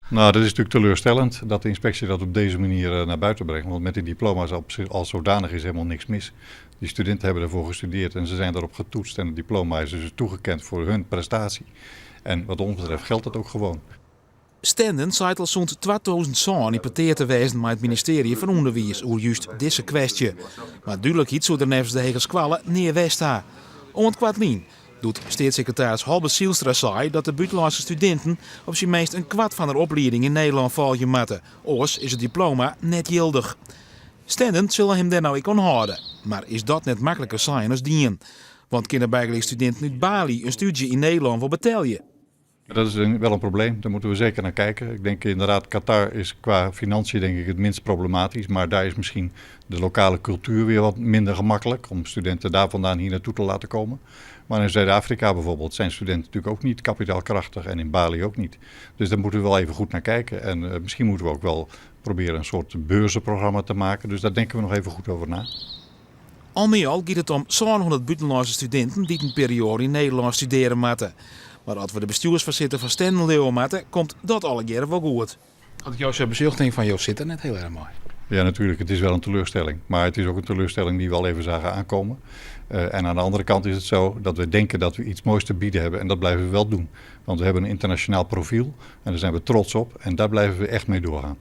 Nou, dat is natuurlijk teleurstellend dat de inspectie dat op deze manier naar buiten brengt. Want met die diploma's als zodanig is helemaal niks mis. Die studenten hebben ervoor gestudeerd en ze zijn daarop getoetst. En het diploma is dus toegekend voor hun prestatie. En wat ons betreft geldt dat ook gewoon. Stenden zei al zo'n 2000 zo'n hypotheer te wezen met het ministerie van Onderwijs over juist deze kwestie. Maar duidelijk iets hoe er nevens de hege squallen neer west ha. Om het kwartlien doet staatssecretaris Halbe Zielstra zei dat de buitenlandse studenten op zijn meest een kwart van de opleiding in Nederland volgen moeten. Oors is het diploma net geldig. Stenden zullen hem daar nou ik houden. Maar is dat net makkelijker zijn als dien? Want kinderbijgelijk studenten uit Bali een studie in Nederland wil betalen. Dat is wel een probleem, daar moeten we zeker naar kijken. Ik denk inderdaad, Qatar is qua financiën denk ik het minst problematisch. Maar daar is misschien de lokale cultuur weer wat minder gemakkelijk om studenten daar vandaan hier naartoe te laten komen. Maar in Zuid-Afrika bijvoorbeeld zijn studenten natuurlijk ook niet kapitaalkrachtig en in Bali ook niet. Dus daar moeten we wel even goed naar kijken. En misschien moeten we ook wel proberen een soort beurzenprogramma te maken. Dus daar denken we nog even goed over na. Al met al gaat het om 700 buitenlandse studenten die een periode in Nederland studeren moeten. Maar als we de bestuursvoorzitter van Stenden leeuwen moeten, komt dat alle jaren wel goed. Als ik jou zo bezocht denk van, joh, zit er net heel erg mooi. Ja, natuurlijk. Het is wel een teleurstelling. Maar het is ook een teleurstelling die we al even zagen aankomen. En aan de andere kant is het zo dat we denken dat we iets moois te bieden hebben. En dat blijven we wel doen. Want we hebben een internationaal profiel. En daar zijn we trots op. En daar blijven we echt mee doorgaan.